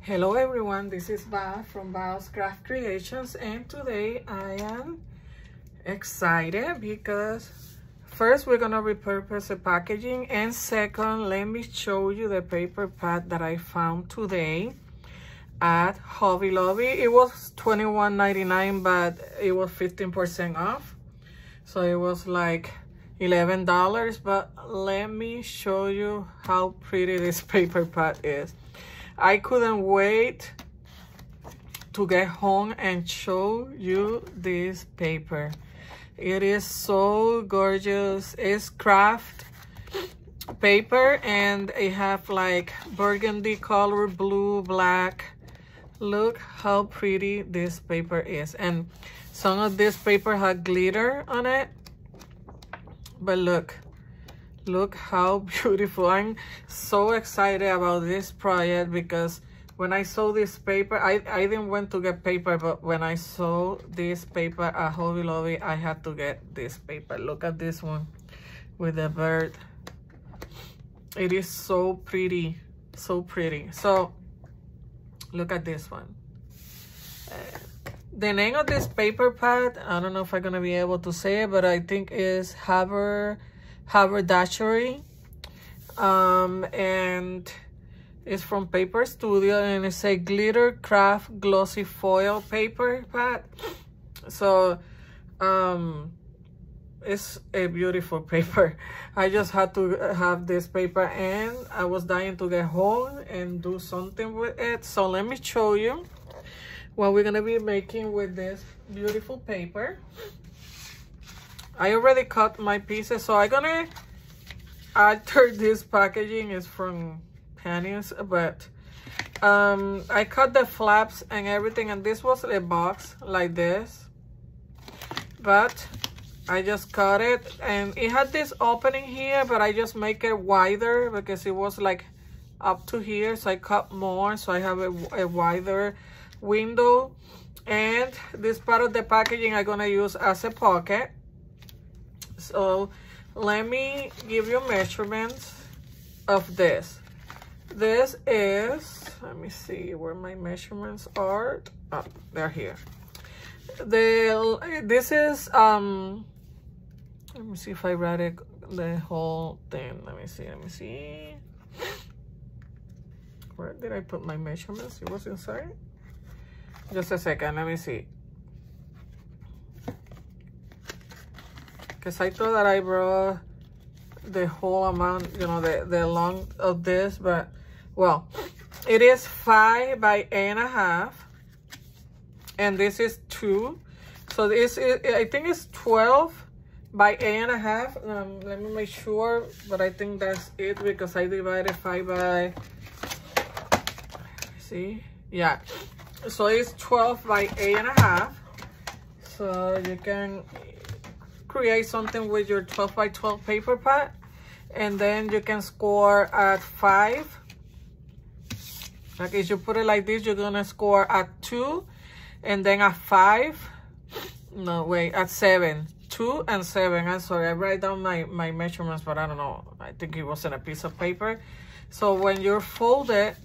Hello everyone, this is Val from Val's Craft Creations, and today I am excited because first we're gonna repurpose the packaging, and second, let me show you the paper pad that I found today at Hobby Lobby. It was $21.99, but it was 15% off, so it was like $11. But let me show you how pretty this paper pad is. I couldn't wait to get home and show you this paper. It is so gorgeous. It's craft paper and it have like burgundy color, blue, black. Look how pretty this paper is. And some of this paper had glitter on it. But look how beautiful. I'm so excited about this project because when I saw this paper, I didn't want to get paper, but when I saw this paper at Hobby Lobby, I had to get this paper. Look at this one with the bird. It is so pretty, so pretty. So look at this one. The name of this paper pad, I don't know if I'm gonna be able to say it, but I think is haberdashery, and it's from Paper Studio, and it's a glitter craft glossy foil paper pad. So it's a beautiful paper. I just had to have this paper and I was dying to get home and do something with it. So let me show you what we're gonna be making with this beautiful paper. I already cut my pieces, so I'm gonna alter this packaging. Is from Pennies, but I cut the flaps and everything, and this was a box like this, but I just cut it, and it had this opening here, but I just make it wider because it was like up to here, so I cut more, so I have a wider window. And this part of the packaging I'm gonna use as a pocket. So let me give you measurements of this. This is, let me see where my measurements are. Oh, they're here. This is let me see if I read it, the whole thing. Let me see. Where did I put my measurements? It was inside. Just a second, let me see. Because I thought that I brought the whole amount, you know, the length of this, but, well, it is 5 by 8.5, and this is 2. So this is, I think it's 12 by 8.5. Let me make sure, but I think that's it because I divided 5 by, see, yeah. So it's 12 by 8.5. So you can create something with your 12 by 12 paper pad, and then you can score at 5. Like if you put it like this, you're gonna score at 2, and then at 5. No, wait, at 7. 2 and 7. I'm sorry, I write down my measurements, but I don't know. I think it was in a piece of paper. So when you're folded,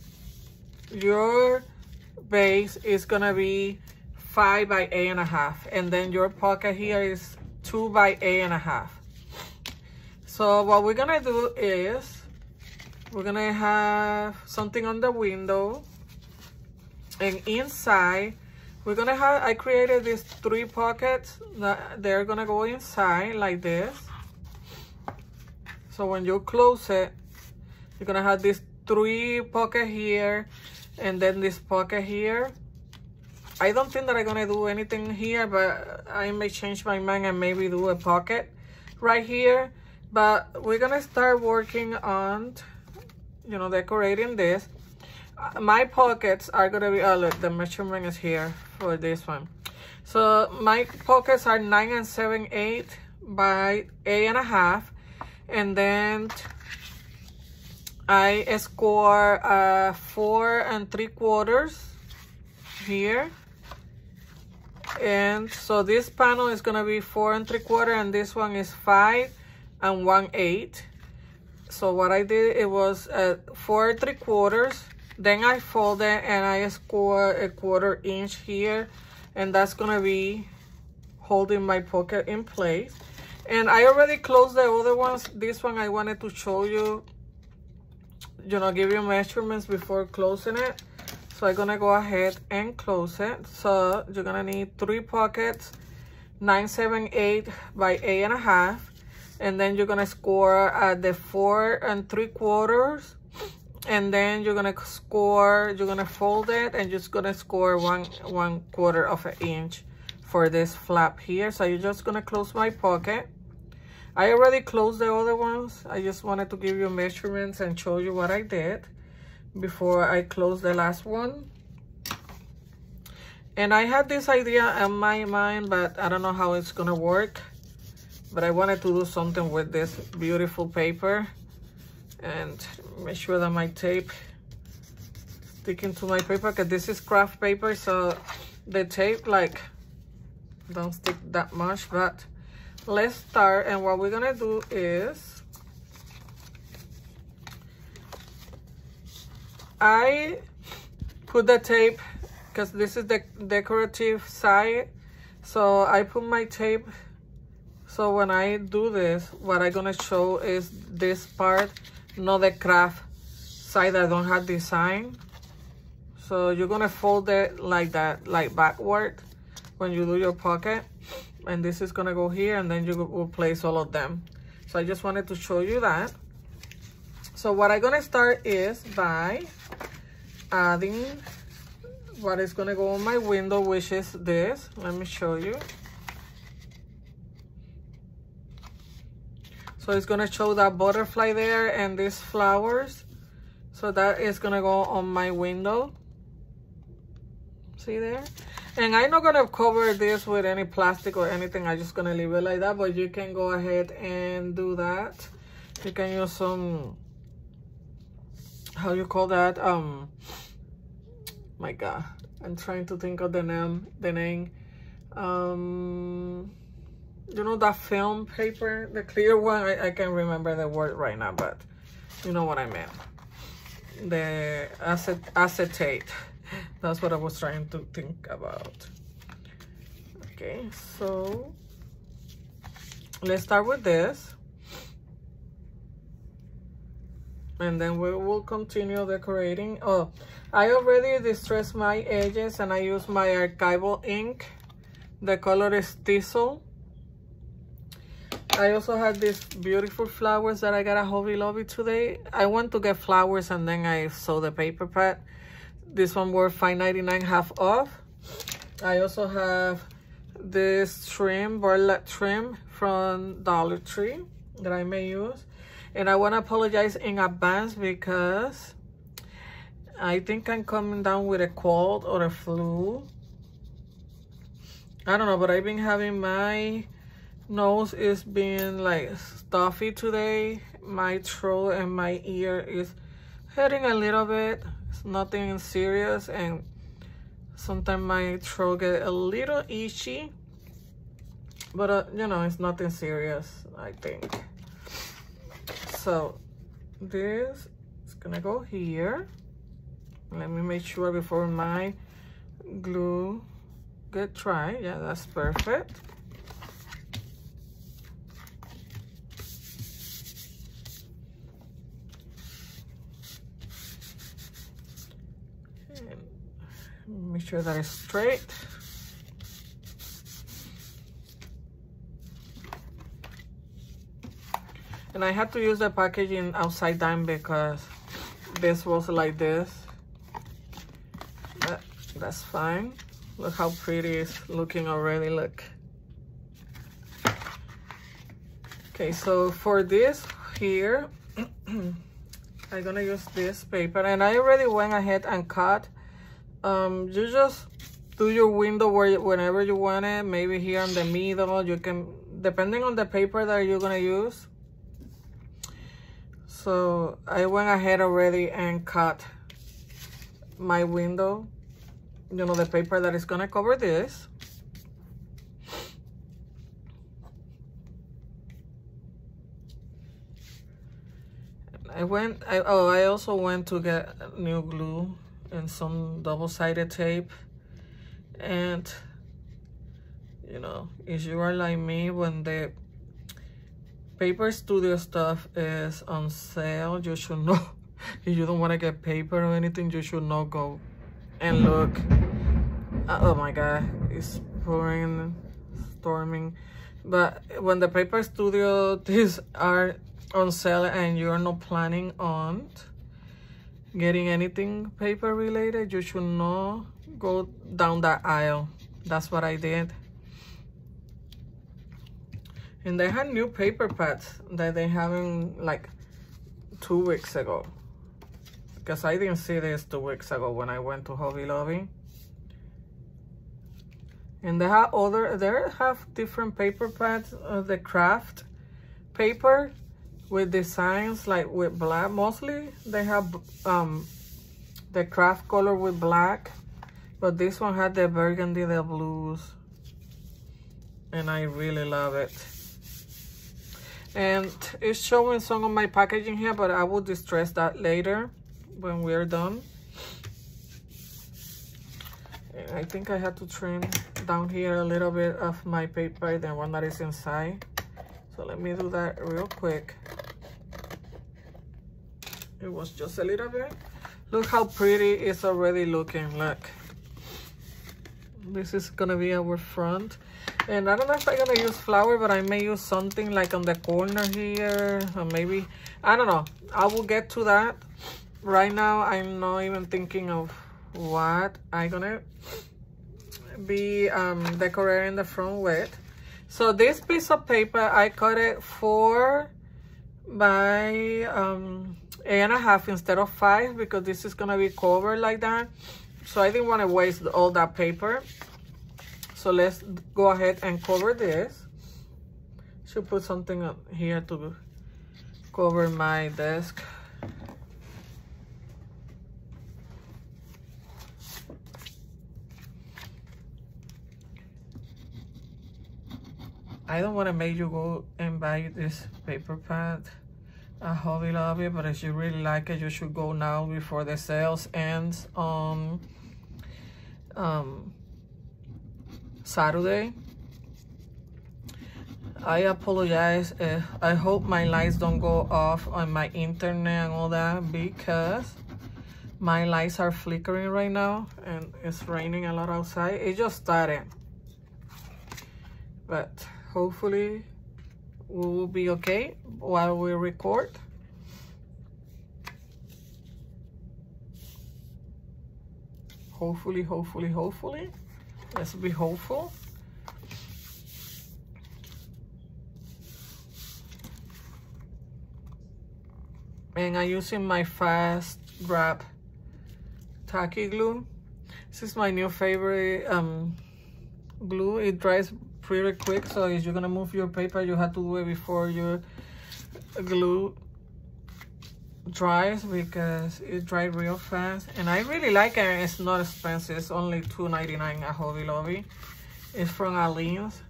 your base is gonna be 5 by 8.5, and then your pocket here is 2 by 8.5. So what we're gonna do is we're gonna have something on the window, and inside we're gonna have, I created these 3 pockets that they're gonna go inside like this. So when you close it, you're gonna have this 3 pocket here, and then this pocket here. I don't think that I'm gonna do anything here, but I may change my mind and maybe do a pocket right here. But we're gonna start working on, you know, decorating this. My pockets are gonna be, oh look, the measurement is here for this one. So my pockets are 9 7/8 by 8.5, and then I score 4 3/4 here. And so this panel is gonna be 4 3/4, and this one is 5 1/8. So what I did, it was 4 3/4 Then I fold it and I score a 1/4 inch here, and that's gonna be holding my pocket in place. And I already closed the other ones. This one I wanted to show you, give you measurements before closing it. So I'm gonna go ahead and close it. So you're gonna need 3 pockets, 9/7/8 by 8.5, and then you're gonna score at the 4 3/4, and then you're gonna fold it, and just gonna score 1/4 of an inch for this flap here. So you're just gonna close my pocket. I already closed the other ones. I just wanted to give you measurements and show you what I did before I close the last one. And I had this idea in my mind, but I don't know how it's gonna work. But I wanted to do something with this beautiful paper and make sure that my tape sticking to my paper, because this is craft paper, so the tape don't stick that much. But let's start, and what we're gonna do is I put the tape, because this is the decorative side, so I put my tape. So when I do this, what I'm gonna show is this part, not the craft side that don't have design. So you're gonna fold it like that, like backward when you do your pocket. And this is gonna go here, and then you will place all of them. So I just wanted to show you that. So what I'm gonna start is by adding what is gonna go on my window, which is this. Let me show you. So it's gonna show that butterfly there and these flowers. So that is gonna go on my window. See there? And I'm not gonna cover this with any plastic or anything. I'm just gonna leave it like that, but you can go ahead and do that. You can use some, how you call that? My God, I'm trying to think of the name. You know that film paper, the clear one? I can't remember the word right now, but you know what I meant. The acetate. That's what I was trying to think about. Okay, so let's start with this. And then we will continue decorating. Oh, I already distressed my edges, and I use my archival ink. The color is Thistle. I also had these beautiful flowers that I got at Hobby Lobby today. I went to get flowers, and then I saw the paper pad. This one were $5.99, half off. I also have this trim, burlap trim from Dollar Tree that I may use. And I want to apologize in advance because I think I'm coming down with a cold or a flu. I don't know, but I've been having my nose is being like stuffy today. My throat and my ear is hurting a little bit. It's nothing serious, and sometimes my throat get a little itchy, but it's nothing serious, I think. So this is gonna go here. Let me make sure before my glue get dry. Yeah, that's perfect. Make sure that it's straight. And I had to use the packaging upside down because this was like this. But that's fine. Look how pretty it's looking already, look. Okay, so for this here, I'm gonna use this paper, and I already went ahead and cut. You just do your window whenever you want it, maybe here in the middle. You can, depending on the paper that you're gonna use. So I went ahead already and cut my window, the paper that is gonna cover this. And I I also went to get new glue and some double-sided tape. And you know, if you are like me, when the paper studio stuff is on sale, you should know. If you don't want to get paper or anything, you should not go and look. Oh my god, it's pouring, storming. But when the paper studio these are on sale and you're not planning on getting anything paper related, you should not go down that aisle. That's what I did. And they had new paper pads that they haven't like 2 weeks ago, because I didn't see this 2 weeks ago when I went to Hobby Lobby. And they have different paper pads, the craft paper with designs like with black. Mostly they have the craft color with black, but this one had the burgundy, the blues, and I really love it. And it's showing some of my packaging here, but I will distress that later when we're done. And I think I had to trim down here a little bit of my paper, the one that is inside. So let me do that real quick. It was just a little bit. Look how pretty it's already looking. Look, this is gonna be our front. And I don't know if I'm gonna use flower, but I may use something like on the corner here, or maybe, I don't know. I will get to that. Right now, I'm not even thinking of what I'm gonna be decorating the front with. So this piece of paper, I cut it 4 by 8.5 instead of 5, because this is gonna be covered like that. So I didn't want to waste all that paper. So let's go ahead and cover this. Should put something up here to cover my desk. I don't want to make you go and buy this paper pad at Hobby Lobby, but if you really like it, you should go now before the sales ends on Saturday. I apologize. I hope my lights don't go off on my internet and all that, because my lights are flickering right now and it's raining a lot outside. It just started, but hopefully we will be okay while we record. Hopefully. Let's be hopeful. And I'm using my fast grab tacky glue. This is my new favorite glue. It dries pretty quick, so if you're gonna move your paper, you have to do it before your glue dries, because it dries real fast. And I really like it. It's not expensive. It's only $2.99 at Hobby Lobby. It's from Aleene's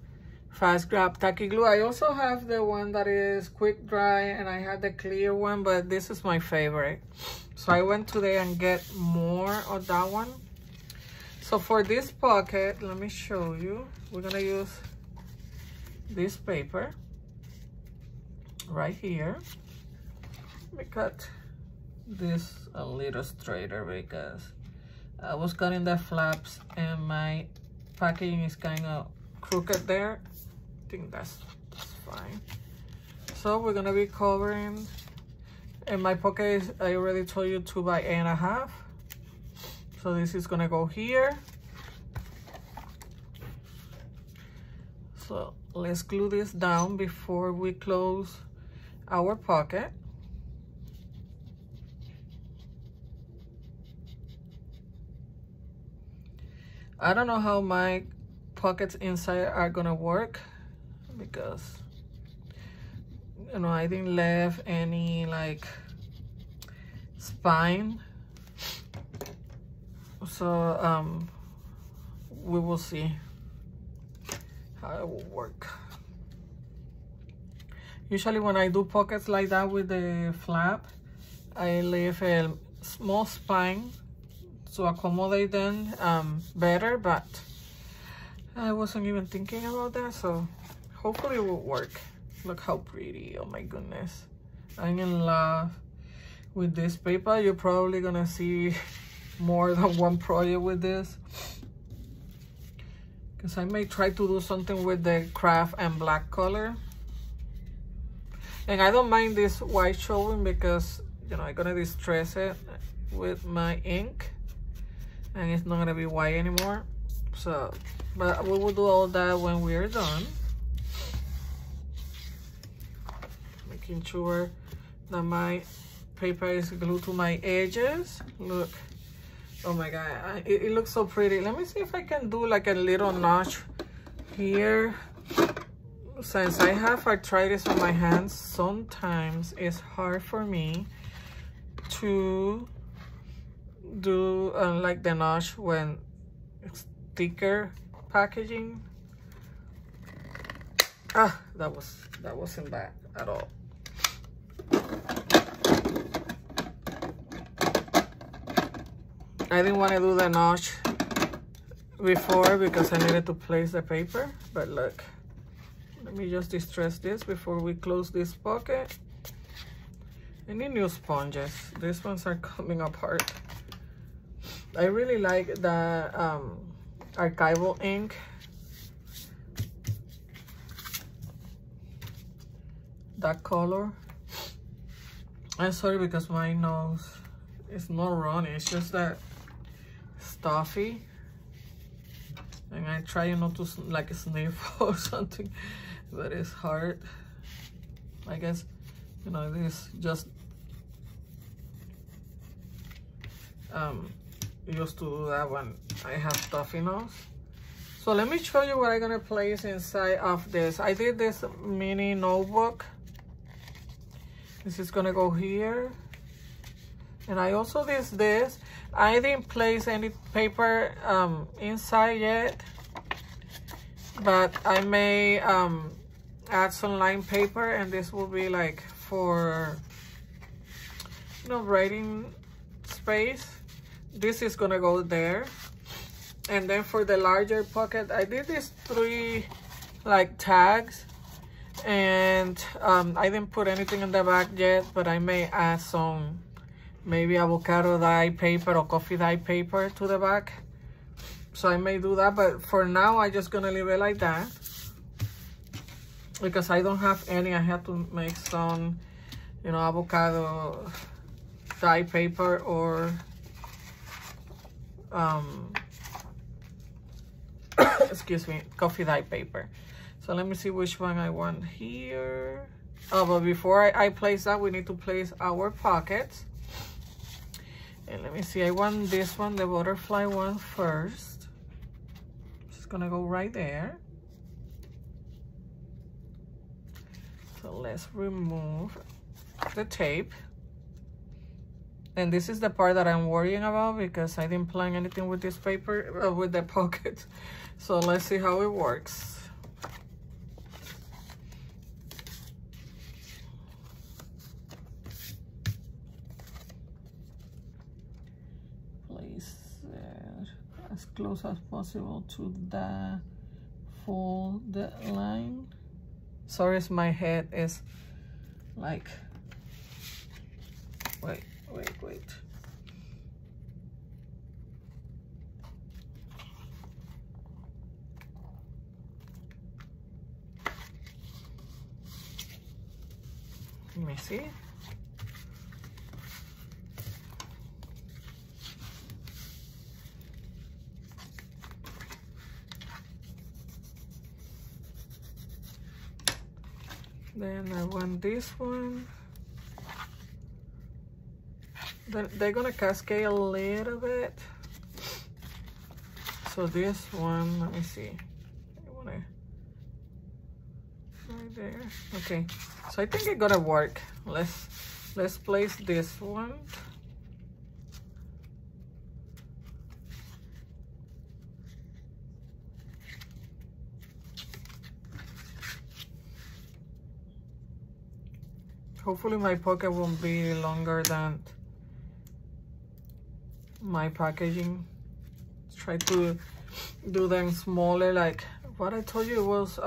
fast grab tacky glue. I also have the one that is quick dry, and I had the clear one, but this is my favorite. So I went today and get more of that one. So for this pocket, let me show you. We're gonna use this paper right here. Let me cut this a little straighter, because I was cutting the flaps and my packaging is kind of crooked there. I think that's fine. So we're gonna be covering, and my pocket is, I already told you, 2 by 8.5. So this is gonna go here. So let's glue this down before we close our pocket. I don't know how my pockets inside are gonna work, because you know, I didn't leave any like spine. So we will see how it will work. Usually when I do pockets like that with the flap, I leave a small spine to accommodate them better, but I wasn't even thinking about that, so hopefully it will work. Look how pretty, oh my goodness. I'm in love with this paper. You're probably gonna see more than one project with this, because I may try to do something with the craft and black color. And I don't mind this white showing because, you know, I'm gonna distress it with my ink and it's not gonna be white anymore. So, but we will do all that when we're done. Making sure that my paper is glued to my edges. Look, oh my God, it looks so pretty. Let me see if I can do like a little notch here. Since I have arthritis on my hands, sometimes it's hard for me to do like the notch when it's thicker packaging. Ah, that wasn't bad at all. I didn't want to do the notch before because I needed to place the paper, but look. Let me just distress this before we close this pocket. I need new sponges. These ones are coming apart. I really like the archival ink. That color. I'm sorry because my nose is not runny. It's just that stuffy. And I try not to like sniff or something. But it's hard. I guess, you know, this just used to do that when I have stuffy nose. So let me show you what I'm gonna place inside of this. I did this mini notebook. This is gonna go here. And I also did this. I didn't place any paper inside yet, but I may add some line paper, and this will be like for, you know, writing space. This is gonna go there. And then for the larger pocket, I did these 3 like tags, and I didn't put anything in the back yet, but I may add some maybe avocado dye paper or coffee dye paper to the back. So I may do that, but for now I'm just gonna leave it like that because I don't have any. I have to make some, you know, avocado dye paper or excuse me, coffee dye paper. So let me see which one I want here. Oh, but before I place that, we need to place our pockets. And let me see, I want this one, the butterfly one first. It's gonna go right there. So let's remove the tape. And this is the part that I'm worrying about because I didn't plan anything with this paper, with the pocket. So let's see how it works. Place it as close as possible to the folded line. Sorry, my head is like, wait. Let me see. Then I want this one. They're gonna cascade a little bit. So this one, let me see. I wanna, right there. Okay, so I think it's gonna work. Let's place this one. Hopefully my pocket won't be longer than my packaging. Try to do them smaller, like what I told you. It was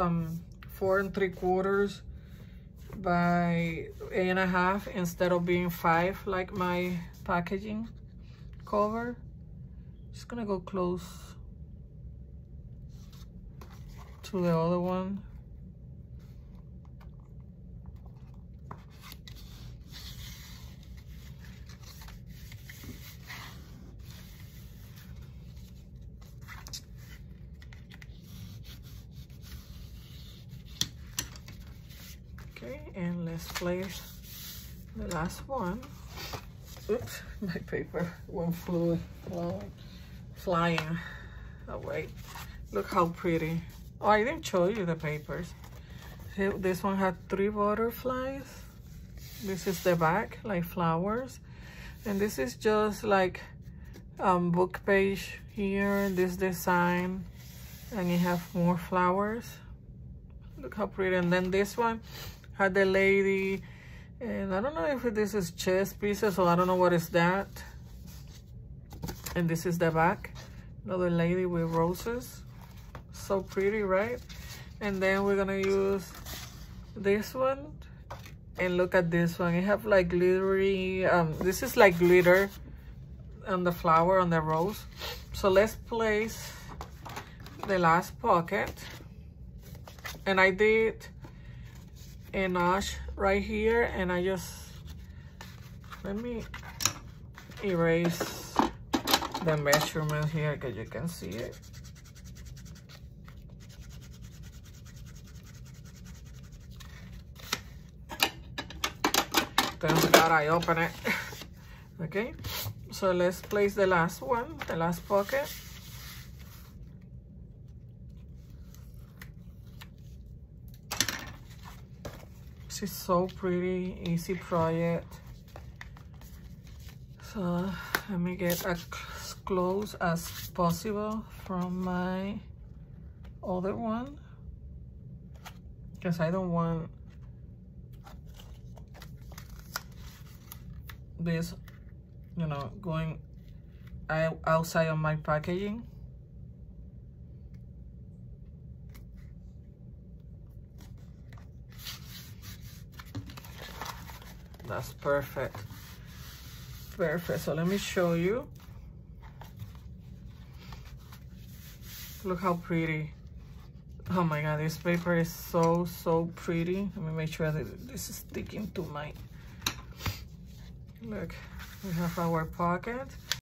4 3/4 by 8.5 instead of being 5 like my packaging cover. Just gonna go close to the other one. Okay, and let's place the last one. Oops, my paper went flying away. Look how pretty. Oh, I didn't show you the papers. This one had 3 butterflies. This is the back, like flowers. And this is just like book page here, this design, and you have more flowers. Look how pretty. And then this one had the lady, and I don't know if this is chess pieces or I don't know what is that. And this is the back, another lady with roses. So pretty, right? And then we're gonna use this one, and look at this one. It have like glittery, this is like glitter on the flower, on the rose. So let's place the last pocket. And I did a notch right here, and I just, let me erase the measurement here because you can see it. Thank God I open it. Okay, so let's place the last one, the last pocket. This is so pretty, easy project. So let me get as close as possible from my other one, because I don't want this, you know, going outside of my packaging. That's perfect. Perfect. So let me show you. Look how pretty. Oh my God, this paper is so pretty. Let me make sure that this is sticking to my, look, we have our pocket.